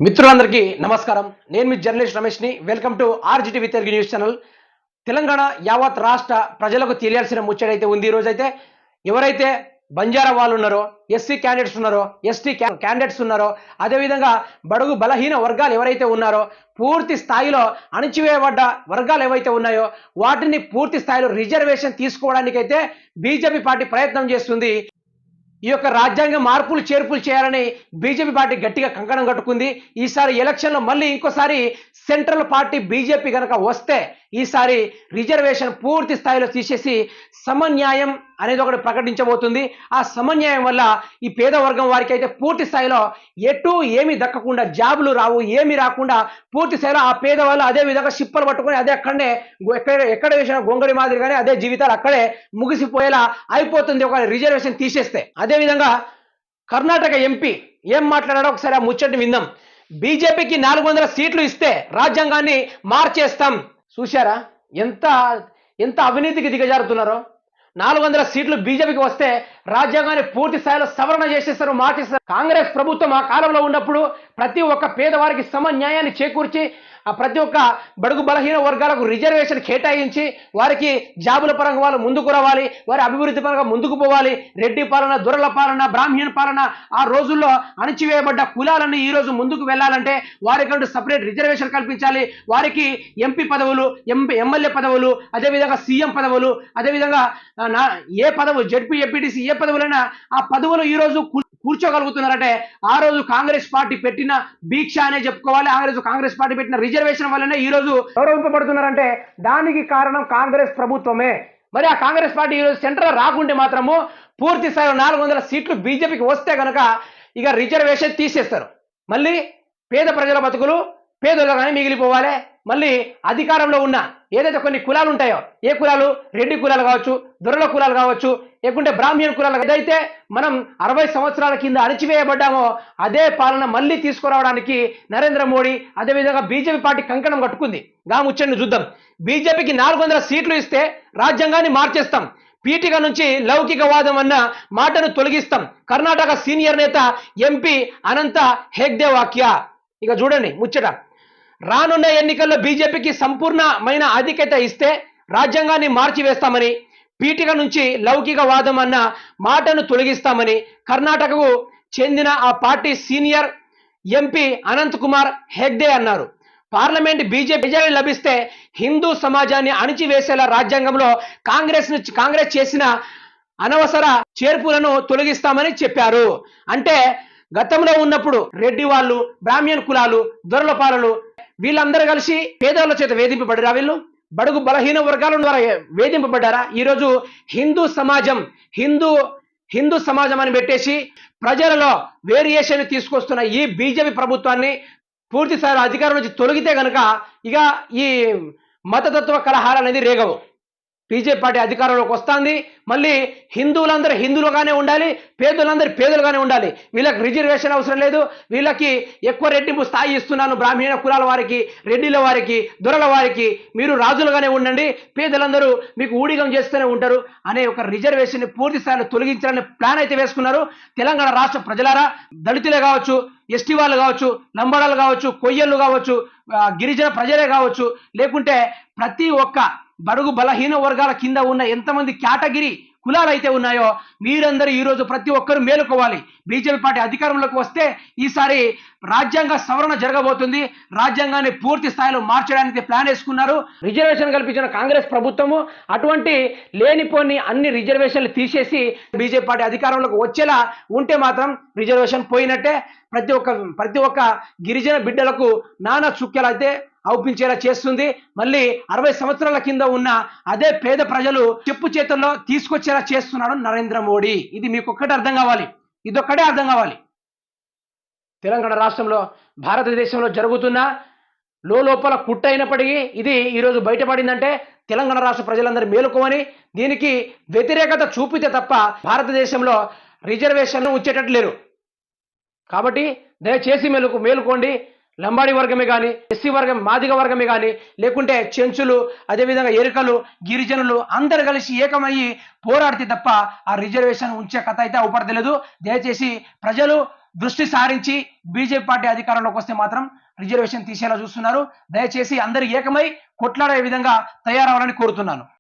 మిత్రులందరికీ నమస్కారం. నేను మీ జర్నలిస్ట్ రమేష్ని. Welcome to RGTV Telugu news channel. Telangana యావత్ రాష్ట్ర ప్రజలకు తెలియాల్సిన ముచ్చటైతే ఉంది. ఈరోజైతే ఎవరైతే బంజారా వాళ్ళు ఉన్నారో, ఎస్సీ క్యాండిడేట్స్ ఉన్నారో, ఎస్టీ క్యాండిడేట్స్ ఉన్నారో, అదేవిధంగా బడుగు బలహీన వర్గాలు ఎవరైతే ఉన్నారో, పూర్తి స్థాయిలో అణచివేయబడ్డ వర్గాలు ఏవైతే ఉన్నాయో వాటిని పూర్తి స్థాయిలో రిజర్వేషన్ తీసుకోవడానికైతే బీజేపీ పార్టీ ప్రయత్నం చేస్తుంది. ఈ యొక్క రాజ్యాంగ మార్పులు చేర్పులు చేయాలని బీజేపీ పార్టీ గట్టిగా కంకణం కట్టుకుంది. ఈసారి ఎలక్షన్లో మళ్ళీ ఇంకోసారి సెంట్రల్ పార్టీ బీజేపీ కనుక వస్తే ఈసారి రిజర్వేషన్ పూర్తి స్థాయిలో తీసేసి సమన్యాయం అనేది ఒకటి ప్రకటించబోతుంది. ఆ సమన్యాయం వల్ల ఈ పేద వర్గం వారికి అయితే పూర్తి స్థాయిలో ఎటు ఏమి దక్కకుండా, జాబులు రావు, ఏమి రాకుండా పూర్తి స్థాయిలో ఆ పేద వాళ్ళు అదే విధంగా షిప్పలు పట్టుకొని అదే అక్కడనే ఎక్కడ వేసిన గొంగడి మాదిరిగానే అదే జీవితాలు అక్కడే ముగిసిపోయేలా అయిపోతుంది ఒక రిజర్వేషన్ తీసేస్తే. అదేవిధంగా కర్ణాటక ఎంపీ ఏం మాట్లాడాడో ఒకసారి ఆ ముచ్చటిని విందాం. బీజేపీకి 400 సీట్లు ఇస్తే రాజ్యాంగాన్ని మార్చేస్తాం. చూశారా ఎంత ఎంత అవినీతికి దిగజారుతున్నారో. 400 సీట్లు బీజేపీకి వస్తే రాజ్యాంగాన్ని పూర్తి స్థాయిలో సవరణ చేసేస్తారు, మార్చేస్తారు. కాంగ్రెస్ ప్రభుత్వం ఆ కాలంలో ఉన్నప్పుడు ప్రతి ఒక్క పేదవారికి సమన్యాయాన్ని చేకూర్చి ఆ ప్రతి ఒక్క బడుగు బలహీన వర్గాలకు రిజర్వేషన్ కేటాయించి వారికి జాబుల పరంగా వాళ్ళు ముందుకు రావాలి, వారి అభివృద్ధి పరంగా ముందుకు పోవాలి. రెడ్డి పాలన, దొరల పాలన, బ్రాహ్మణ పాలన, ఆ రోజుల్లో అణచివేయబడ్డ కులాలన్నీ ఈ రోజు ముందుకు వెళ్ళాలంటే వారికి సపరేట్ రిజర్వేషన్ కల్పించాలి. వారికి ఎంపీ పదవులు, ఎమ్మెల్యే పదవులు, అదేవిధంగా సీఎం పదవులు, అదేవిధంగా ఏ పదవులు, జడ్పీ, ఎంపీటీసీ ఏ పదవులైనా ఆ పదవులు ఈ రోజు కూర్చోగలుగుతున్నారంటే ఆ రోజు కాంగ్రెస్ పార్టీ పెట్టిన దీక్ష అనే చెప్పుకోవాలి. ఆ రోజు కాంగ్రెస్ పార్టీ పెట్టిన రిజర్వేషన్ వల్లనే ఈ రోజు గౌరవింపబడుతున్నారంటే దానికి కారణం కాంగ్రెస్ ప్రభుత్వమే. మరి ఆ కాంగ్రెస్ పార్టీ ఈరోజు సెంటర్ రాకుంటే మాత్రము పూర్తి స్థాయిలో 400 సీట్లు బీజేపీకి వస్తే కనుక ఇక రిజర్వేషన్ తీసేస్తారు. మళ్ళీ పేద ప్రజల బతుకులు పేదలుగానే మిగిలిపోవాలి. మళ్ళీ అధికారంలో ఉన్న ఏదైతే కొన్ని కులాలు ఉంటాయో, ఏ కులాలు, రెడ్డి కులాలు కావచ్చు, దొరల కులాలు కావచ్చు, లేకుంటే బ్రాహ్మణ కులాలు, ఏదైతే మనం 60 సంవత్సరాల కింద అణచివేయబడ్డామో అదే పాలన మళ్ళీ తీసుకురావడానికి నరేంద్ర మోడీ అదేవిధంగా బీజేపీ పార్టీ కంకణం కట్టుకుంది. గా ముచ్చటిని చూద్దాం. బీజేపీకి 400 సీట్లు ఇస్తే రాజ్యాంగాన్ని మార్చేస్తాం, పీఠిక నుంచి లౌకికవాదం అన్న మాటను తొలగిస్తాం. కర్ణాటక సీనియర్ నేత ఎంపీ అనంత హెగ్డే వాక్య. ఇక చూడండి ముచ్చట. రానున్న ఎన్నికల్లో బీజేపీకి సంపూర్ణమైన ఆధిక్యత ఇస్తే రాజ్యాంగాన్ని మార్చివేస్తామని, పీఠిక నుంచి లౌకికవాదం అన్న మాటను తొలగిస్తామని కర్ణాటకకు చెందిన ఆ party senior MP Anant Kumar Hegde అన్నారు. పార్లమెంట్ బీజేపీ లభిస్తే హిందూ సమాజాన్ని అణిచివేసేలా రాజ్యాంగంలో కాంగ్రెస్ చేసిన అనవసర చేర్పులను తొలగిస్తామని చెప్పారు. అంటే గతంలో ఉన్నప్పుడు రెడ్డి వాళ్ళు, బ్రాహ్మణ కులాలు, దొరల పాలలు వీళ్ళందరూ కలిసి పేదల చేత వేధింపబడ్డారా? వీళ్ళు బడుగు బలహీన వర్గాల ద్వారా వేధింపబడ్డారా? ఈరోజు హిందూ సమాజం అని పెట్టేసి ప్రజలలో వేరియేషన్ తీసుకొస్తున్న ఈ బీజేపీ ప్రభుత్వాన్ని పూర్తి స్థాయిలో అధికారం నుంచి తొలగితే కనుక ఇక ఈ మతతత్వ కలహాలు అనేది రేగవు. బీజేపీ పార్టీ అధికారంలోకి వస్తుంది. మళ్ళీ హిందువులందరూ హిందువులుగానే ఉండాలి, పేదలందరూ పేదలుగానే ఉండాలి. వీళ్ళకి రిజర్వేషన్ అవసరం లేదు, వీళ్ళకి ఎక్కువ రెట్టింపు స్థాయి ఇస్తున్నాను బ్రాహ్మణ కులాల వారికి, రెడ్డిల వారికి, దొరల వారికి, మీరు రాజులుగానే ఉండండి, పేదలందరూ మీకు ఊడిగం చేస్తూనే ఉంటారు అనే ఒక రిజర్వేషన్ పూర్తి స్థాయిలో తొలగించాలని ప్లాన్ అయితే వేసుకున్నారు. తెలంగాణ రాష్ట్ర ప్రజలారా, దళితులే కావచ్చు, ఎస్టీ వాళ్ళు కావచ్చు, లంబాడాలు కావచ్చు, కొయ్యళ్ళు కావచ్చు, గిరిజన ప్రజలే కావచ్చు, లేకుంటే ప్రతి ఒక్క బడుగు బలహీన వర్గాల కింద ఉన్న ఎంతమంది కేటగిరీ కులాలు అయితే ఉన్నాయో మీరందరూ ఈరోజు ప్రతి ఒక్కరు మేలుకోవాలి. బీజేపీ పార్టీ అధికారంలోకి వస్తే ఈసారి రాజ్యాంగ సవరణ జరగబోతుంది. రాజ్యాంగాన్ని పూర్తి స్థాయిలో మార్చడానికి ప్లాన్ వేసుకున్నారు. రిజర్వేషన్ కల్పించిన కాంగ్రెస్ ప్రభుత్వము అటువంటి లేనిపోని అన్ని రిజర్వేషన్లు తీసేసి బీజేపీ పార్టీ అధికారంలోకి వచ్చేలా ఉంటే మాత్రం రిజర్వేషన్ పోయినట్టే. ప్రతి ఒక్క గిరిజన బిడ్డలకు నానా చుక్కలు అయితే అవుపించేలా చేస్తుంది. మళ్ళీ 60 సంవత్సరాల కింద ఉన్న అదే పేద ప్రజలు చెప్పు చేతుల్లో తీసుకొచ్చేలా చేస్తున్నాడు నరేంద్ర మోడీ. ఇది మీకు ఒక్కటే అర్థం కావాలి, ఇదొక్కటే అర్థం కావాలి. తెలంగాణ రాష్ట్రంలో, భారతదేశంలో జరుగుతున్న లోపల కుట్ర అయినప్పటికీ ఇది ఈరోజు బయటపడిందంటే తెలంగాణ రాష్ట్ర ప్రజలందరూ మేలుకోమని, దీనికి వ్యతిరేకత చూపితే తప్ప భారతదేశంలో రిజర్వేషన్లు ఉంచేటట్టు లేరు. కాబట్టి దయచేసి మేలుకోండి. లంబాడి వర్గమే కానీ, ఎస్సీ వర్గం, మాదిగ వర్గమే కానీ, లేకుంటే చెంచులు, అదేవిధంగా ఎరుకలు, గిరిజనులు అందరు కలిసి ఏకమయ్యి పోరాడితే తప్ప ఆ రిజర్వేషన్ ఉంచే కథ అయితే అవపడతలేదు. దయచేసి ప్రజలు దృష్టి సారించి బీజేపీ పార్టీ అధికారంలోకి వస్తే మాత్రం రిజర్వేషన్ తీసేలా చూస్తున్నారు. దయచేసి అందరూ ఏకమై కొట్లాడే విధంగా తయారవ్వాలని కోరుతున్నాను.